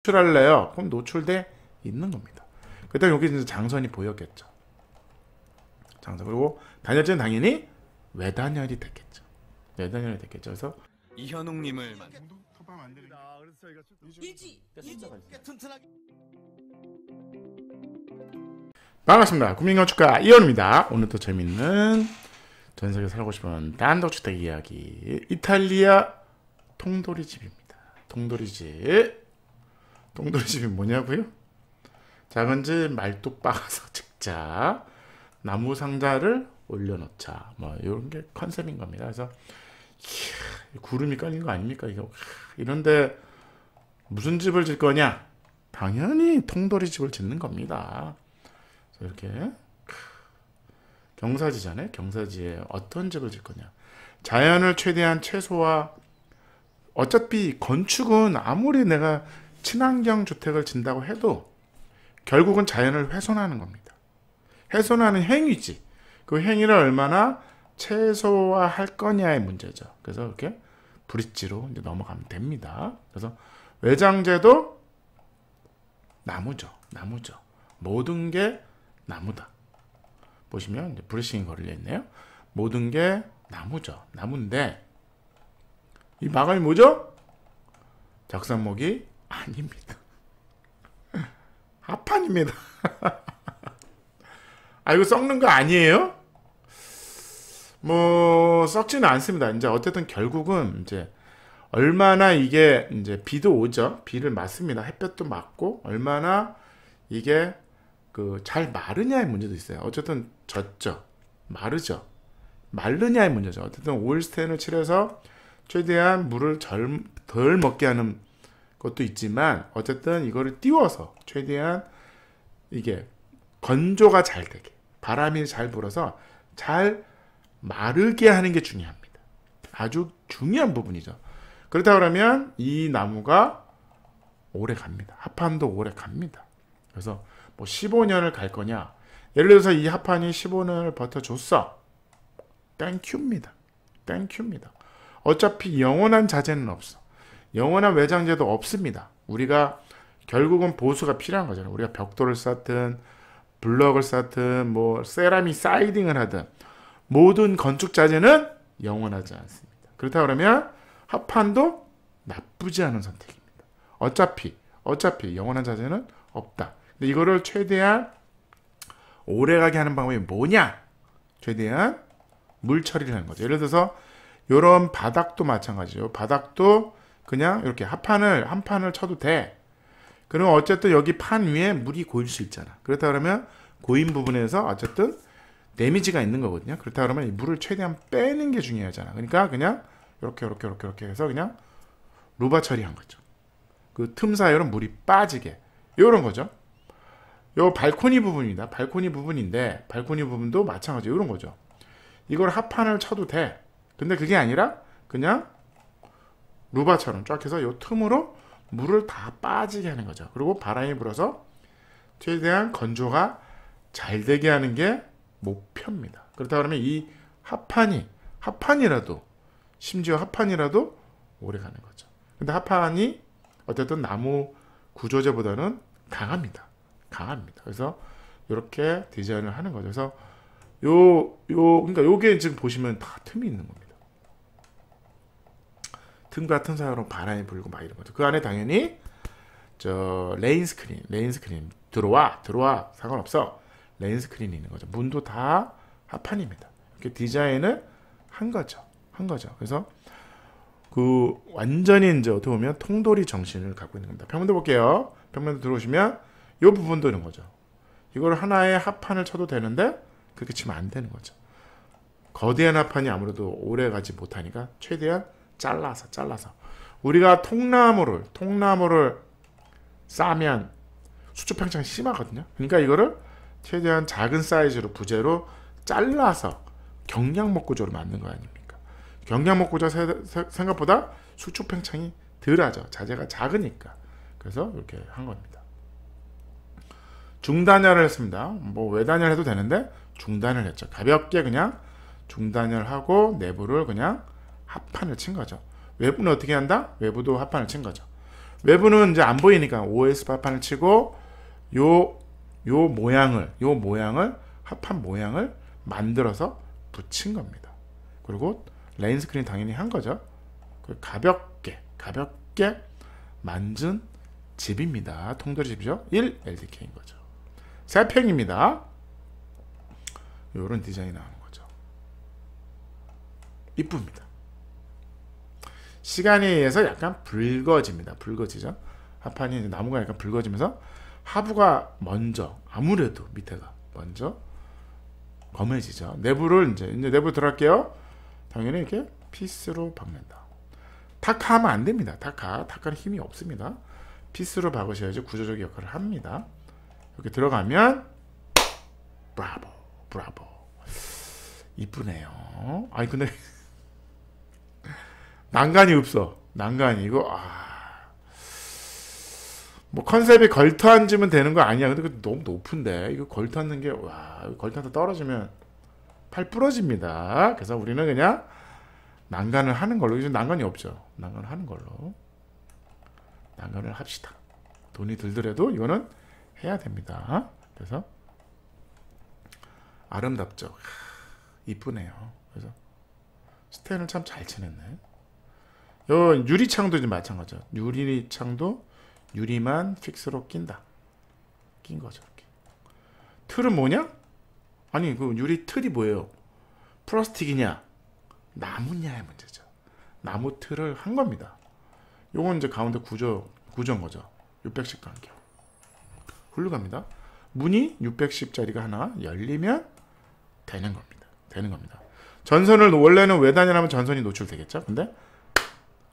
노출할래요? 그럼 노출돼 있는 겁니다. 그때 여기 이제 장선이 보였겠죠. 장선. 그리고 단열재는 당연히 외단열이 됐겠죠. 외단열이 됐겠죠. 그래서 이현웅님을 반갑습니다. 국민건축가 이현우입니다. 오늘도 재밌는 전세계 살고 싶은 단독주택 이야기, 이탈리아 통돌이집입니다. 통돌이집이 뭐냐고요? 작은 집 말뚝 박아서 찍자, 나무 상자를 올려놓자, 뭐 이런 게 컨셉인 겁니다. 그래서 구름이 깔린 거 아닙니까? 이런데 무슨 집을 질 거냐? 당연히 통돌이집을 짓는 겁니다. 이렇게 경사지잖아요. 경사지에 어떤 집을 질 거냐? 자연을 최대한 최소화. 어차피 건축은 아무리 내가 친환경 주택을 진다고 해도 결국은 자연을 훼손하는 겁니다. 훼손하는 행위지. 그 행위를 얼마나 최소화할 거냐의 문제죠. 그래서 이렇게 브릿지로 이제 넘어가면 됩니다. 그래서 외장재도 나무죠. 모든 게 나무다. 보시면 이제 브러싱이 걸려 있네요. 모든 게 나무죠. 나무인데 이 마감이 뭐죠? 적산목이 아닙니다. 합판입니다. 아, 이거 썩는 거 아니에요? 뭐 썩지는 않습니다. 이제 어쨌든 결국은 이제 얼마나 이게 이제 비도 오죠. 비를 맞습니다. 햇볕도 맞고 얼마나 이게 그 잘 마르냐의 문제도 있어요. 어쨌든 젖죠. 마르죠. 마르냐의 문제죠. 어쨌든 오일스텐을 칠해서 최대한 물을 덜 먹게 하는 것도 있지만 어쨌든 이거를 띄워서 최대한 이게 건조가 잘 되게, 바람이 잘 불어서 잘 마르게 하는 게 중요합니다. 아주 중요한 부분이죠. 그렇다 그러면 이 나무가 오래 갑니다. 합판도 오래 갑니다. 그래서 뭐 15년을 갈 거냐? 예를 들어서 이 합판이 15년을 버텨줬어. 땡큐입니다. 어차피 영원한 자재는 없어. 영원한 외장재도 없습니다. 우리가 결국은 보수가 필요한 거잖아요. 우리가 벽돌을 쌓든 블럭을 쌓든 뭐 세라믹 사이딩을 하든 모든 건축 자재는 영원하지 않습니다. 그렇다 그러면 합판도 나쁘지 않은 선택입니다. 어차피 영원한 자재는 없다. 근데 이거를 최대한 오래가게 하는 방법이 뭐냐? 최대한 물 처리를 하는 거죠. 예를 들어서 이런 바닥도 마찬가지죠. 바닥도 그냥 이렇게 한 판을 쳐도 돼. 그러면 어쨌든 여기 판 위에 물이 고일 수 있잖아. 그렇다 그러면 고인 부분에서 어쨌든 데미지가 있는 거거든요. 그렇다 그러면 이 물을 최대한 빼는 게 중요하잖아. 그러니까 그냥 이렇게 해서 그냥 루바 처리한 거죠. 그 틈 사이로 물이 빠지게. 이런 거죠. 요 발코니 부분입니다. 발코니 부분인데 발코니 부분도 마찬가지로 이런 거죠. 이걸 합판을 쳐도 돼. 근데 그게 아니라 그냥 루바처럼 쫙 해서 요 틈으로 물을 다 빠지게 하는 거죠. 그리고 바람이 불어서 최대한 건조가 잘 되게 하는 게 목표입니다. 그렇다 그러면 이 합판이라도 심지어 합판이라도 오래 가는 거죠. 근데 합판이 어쨌든 나무 구조재보다는 강합니다. 그래서 이렇게 디자인을 하는 거죠. 그래서 그러니까 요게 지금 보시면 다 틈이 있는 겁니다. 틈 같은 사이로 바람이 불고 막 이런 거죠. 그 안에 당연히 저 레인 스크린 들어와 상관없어. 레인 스크린이 있는 거죠. 문도 다 합판입니다. 이렇게 디자인을 한 거죠. 그래서 그 완전히 이제 어떻게 보면 통돌이 정신을 갖고 있는 겁니다. 평면도 볼게요. 평면도 들어오시면 이 부분도 이런 거죠. 이걸 하나의 합판을 쳐도 되는데 그렇게 치면 안 되는 거죠. 거대한 합판이 아무래도 오래 가지 못하니까 최대한 잘라서 우리가 통나무를 싸면 수축 팽창이 심하거든요. 그러니까 이거를 최대한 작은 사이즈로 부재로 잘라서 경량목 구조로 만든 거 아닙니까? 경량목 구조 생각보다 수축 팽창이 덜하죠. 자재가 작으니까. 그래서 이렇게 한 겁니다. 중단열을 했습니다. 뭐 외단열 해도 되는데 중단을 했죠. 가볍게 그냥 중단열하고 내부를 그냥 합판을 친 거죠. 외부는 어떻게 한다? 외부도 합판을 친 거죠. 외부는 이제 안 보이니까 OS 합판을 치고 요 모양을 합판 모양을 만들어서 붙인 겁니다. 그리고 레인 스크린 당연히 한 거죠. 가볍게 만든 집입니다. 통돌이 집이죠. 1LDK인 거죠. 세 평입니다. 요런 디자인이 나오는 거죠. 이쁩니다. 시간에 의해서 약간 붉어집니다. 붉어지죠. 합판이 이제 나무가 약간 붉어지면서 하부가 먼저, 아무래도 밑에가 먼저 검해지죠. 내부를 이제 내부 들어갈게요. 당연히 이렇게 피스로 박는다. 타카하면 안 됩니다. 타카는 힘이 없습니다. 피스로 박으셔야지 구조적 역할을 합니다. 이렇게 들어가면 브라보 이쁘네요. 아니 근데 난간이 없어. 난간이 이거 뭐 컨셉이 걸터 앉으면 되는 거 아니야. 근데 너무 높은데 이거 걸터 앉는 게 걸터 앉아 떨어지면 팔 부러집니다. 그래서 우리는 그냥 난간을 하는 걸로. 요즘 난간이 없죠. 난간을 하는 걸로 난간을 합시다. 돈이 들더라도 이거는 해야 됩니다. 그래서 아름답죠. 이쁘네요. 그래서 스텐을 참 잘 치냈네. 요 유리창도 이제 마찬가지죠. 유리창도 유리만 픽스로 낀 거죠. 이렇게. 틀은 뭐냐? 아니 그 유리 틀이 뭐예요? 플라스틱이냐 나무냐의 문제죠. 나무 틀을 한 겁니다. 요건 이제 가운데 구조인 거죠. 610 간격. 훌륭합니다. 문이 610짜리가 하나 열리면 되는 겁니다. 전선을 원래는 외단열하면 전선이 노출되겠죠. 근데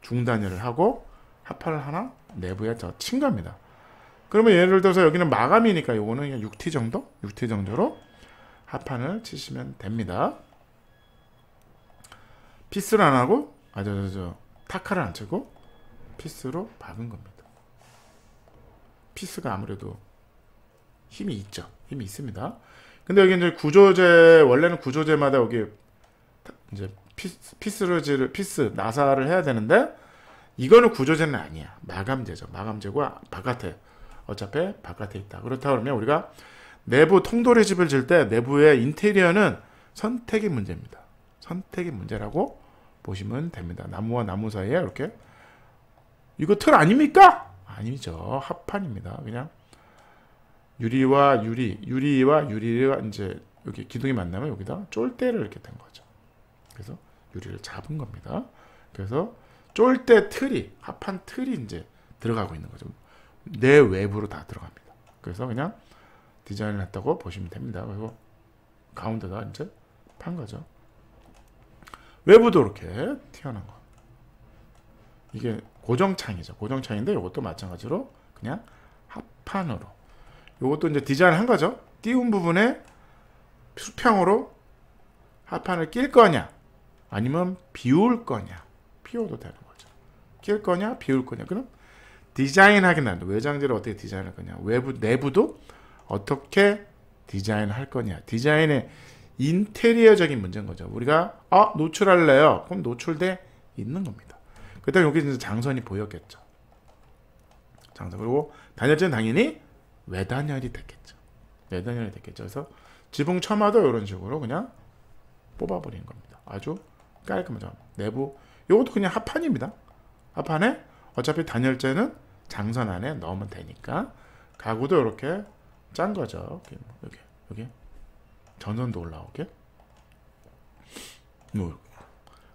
중단열을 하고 합판을 하나 내부에 친 겁니다. 그러면 예를 들어서 여기는 마감이니까 요거는 그냥 6T 정도로 합판을 치시면 됩니다. 피스를 안 하고 타카를 안 치고 피스로 박은 겁니다. 피스가 아무래도 힘이 있죠. 힘이 있습니다. 근데 여기 이제 원래는 구조재마다 여기 이제 피스 나사를 해야 되는데 이거는 구조재는 아니야. 마감재죠. 마감재고 어차피 바깥에 있다. 그렇다 그러면 우리가 내부 통돌이 집을 질 때 내부의 인테리어는 선택의 문제입니다. 선택의 문제라고 보시면 됩니다. 나무와 나무 사이에 이렇게 이거 틀 아닙니까? 아니죠. 합판입니다. 그냥 유리와 유리가 이제 여기 기둥이 만나면 여기다 쫄대를 이렇게 된 거죠. 그래서 유리를 잡은 겁니다. 그래서 쫄대 틀이 합판 틀이 이제 들어가고 있는 거죠. 내 외부로 다 들어갑니다. 그래서 그냥 디자인을 했다고 보시면 됩니다. 그리고 가운데다 이제 판 거죠. 외부도 이렇게 튀어나온 거. 이게 고정창이죠. 고정창인데 이것도 마찬가지로 그냥 합판으로. 이것도 이제 디자인을 한 거죠. 띄운 부분에 수평으로 합판을 낄 거냐, 아니면 비울 거냐. 비워도 되는 거죠. 낄 거냐, 비울 거냐. 그럼 디자인하긴 한다. 외장재를 어떻게 디자인할 거냐. 내부도 어떻게 디자인할 거냐. 디자인의 인테리어적인 문제인 거죠. 우리가 노출할래요. 그럼 노출돼 있는 겁니다. 그때 여기 이제 장선이 보였겠죠. 장선. 그리고 단열재는 당연히 외단열이 됐겠죠. 외단열이 됐겠죠. 그래서 지붕 처마도 이런 식으로 그냥 뽑아버리는 겁니다. 아주 깔끔하죠. 내부 이것도 그냥 합판입니다. 합판에 어차피 단열재는 장선 안에 넣으면 되니까 가구도 이렇게 짠 거죠. 여기 전선도 올라오게.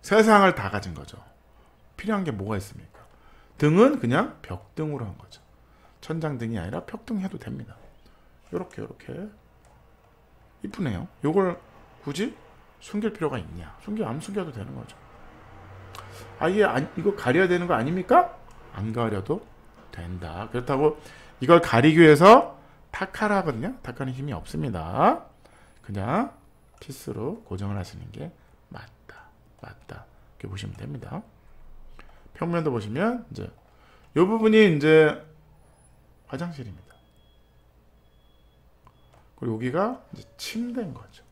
세상을 다 가진 거죠. 필요한 게 뭐가 있습니까? 등은 그냥 벽등으로 한 거죠. 천장등이 아니라 벽등 해도 됩니다. 요렇게 이쁘네요. 요걸 굳이 숨길 필요가 있냐? 안 숨겨도 되는 거죠. 이거 가려야 되는 거 아닙니까? 안 가려도 된다. 그렇다고 이걸 가리기 위해서 타카를 하거든요. 타카는 힘이 없습니다. 그냥 피스로 고정을 하시는 게 맞다. 이렇게 보시면 됩니다. 평면도 보시면 이제 이 부분이 이제 화장실입니다. 그리고 여기가 이제 침대인 거죠.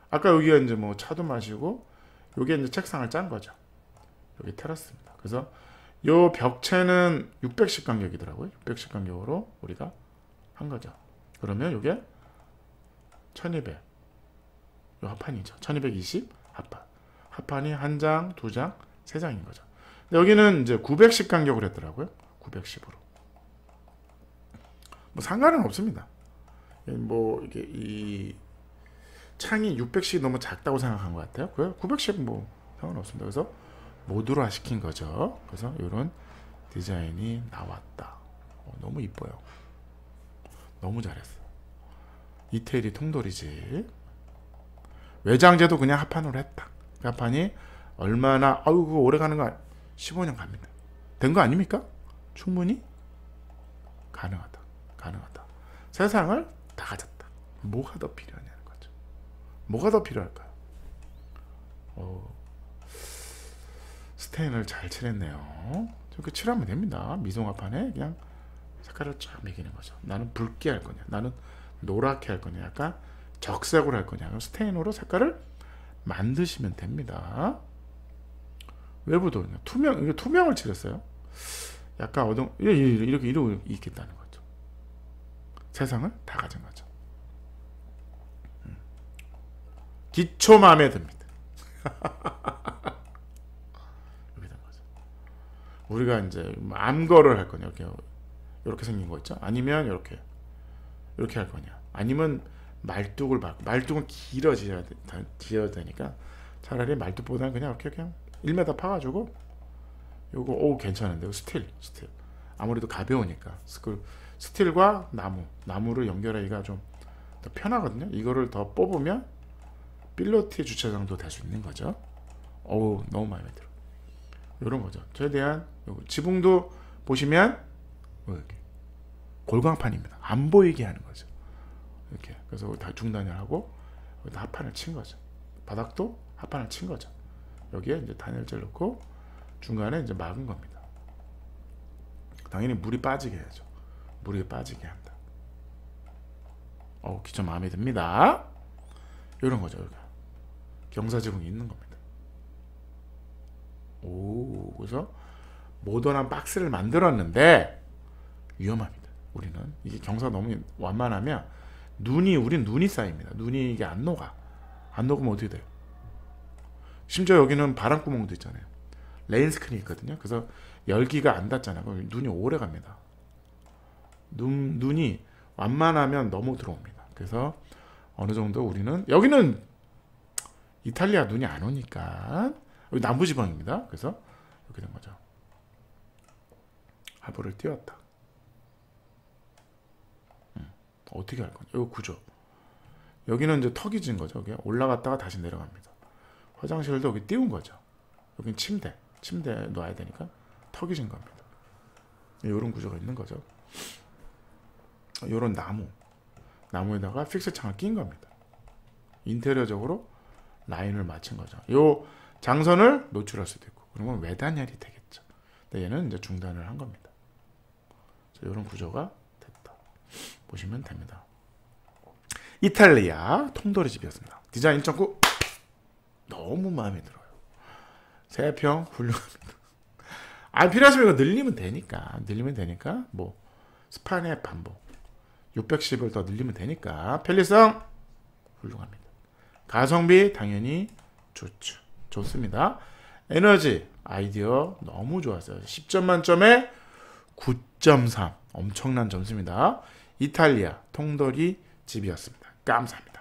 아까 여기가 이제 뭐 차도 마시고 여기에 이제 책상을 짠 거죠. 여기 테라스입니다. 그래서 요 벽체는 610 간격이더라고요. 610 간격으로 우리가 한 거죠. 그러면 요게 1200. 요 합판이죠. 1220 합판. 합판이 한 장, 두 장, 세 장인 거죠. 근데 여기는 이제 910 간격으로 했더라고요. 910으로. 뭐 상관은 없습니다. 뭐 이게 이 창이 610이 너무 작다고 생각한 것 같아요. 그 910 뭐 상관없습니다. 그래서 모듈화 시킨 거죠. 그래서 이런 디자인이 나왔다. 너무 이뻐요. 너무 잘했어. 이태리 통돌이지. 외장재도 그냥 합판으로 했다. 그 합판이 얼마나 그거 오래 가는 거 15년 갑니다. 된 거 아닙니까? 충분히 가능하다. 세상을 다 가졌다. 뭐가 더 필요하냐는 거죠. 뭐가 더 필요할까요? 스테인을 잘 칠했네요. 저렇게 칠하면 됩니다. 미송화판에 그냥 색깔을 쫙 매기는 거죠. 나는 붉게 할 거냐, 나는 노랗게 할 거냐, 약간 적색으로 할 거냐. 그럼 스테인으로 색깔을 만드시면 됩니다. 외부도 이게 투명을 칠했어요. 약간 이렇게 있겠다는 거죠. 세상을 다 가진 거죠. 기초 마음에 듭니다. 이렇게 된 거죠. 우리가 이제 암거를 할 거냐, 이렇게 생긴 거 있죠. 아니면 이렇게 할 거냐. 아니면 말뚝을 받고, 말뚝은 길어져야 되니까 차라리 말뚝보다는 그냥 이렇게 1m 파가지고 요거 괜찮은데 스틸 아무래도 가벼우니까 스틸과 나무를 연결하기가 좀 더 편하거든요. 이거를 더 뽑으면 필로티 주차장도 될 수 있는 거죠. 너무 마음에 들어. 이런 거죠. 저에 대한 지붕도 보시면 이렇게 골광판입니다. 안 보이게 하는 거죠. 이렇게. 그래서 다 중단을 하고 여기다 합판을 친 거죠. 바닥도 합판을 친 거죠. 여기에 이제 단열재를 넣고 중간에 이제 막은 겁니다. 당연히 물이 빠지게 해야죠. 물이 빠지게 한다. 기초 마음에 듭니다. 이런 거죠. 여기 경사지붕이 있는 겁니다. 그래서 모던한 박스를 만들었는데 위험합니다. 우리는 이게 경사 너무 완만하면 우린 눈이 쌓입니다. 눈이 이게 안 녹아. 안 녹으면 어떻게 돼요? 심지어 여기는 바람구멍도 있잖아요. 레인 스크린이 있거든요. 그래서 열기가 안 닿잖아요. 그럼 눈이 오래 갑니다. 눈이 완만하면 너무 들어옵니다. 그래서 어느 정도 우리는 여기는 이탈리아 눈이 안 오니까 여기 남부지방입니다. 그래서 이렇게 된 거죠. 하부를 띄웠다. 어떻게 할 거냐? 이거 구조. 여기는 이제 턱이 진 거죠. 여기 올라갔다가 다시 내려갑니다. 화장실도 여기 띄운 거죠. 여기는 침대 놔야 되니까 턱이 진 겁니다. 이런 구조가 있는 거죠. 이런 나무에다가 픽스 창을 낀 겁니다. 인테리어적으로 라인을 맞춘 거죠. 요 장선을 노출할 수도 있고, 그러면 외단열이 되겠죠. 근데 얘는 이제 중단을 한 겁니다. 이런 구조가 됐다. 보시면 됩니다. 이탈리아 통돌이 집이었습니다. 디자인 1.9 너무 마음에 들어요. 3평 훌륭합니다. 필요하시면 이거 늘리면 되니까 뭐 스판의 반복 610을 더 늘리면 되니까 편리성 훌륭합니다. 가성비 당연히 좋습니다. 에너지 아이디어 너무 좋았어요. 10점 만점에 9.3 엄청난 점수입니다. 이탈리아 통돌이 집이었습니다. 감사합니다.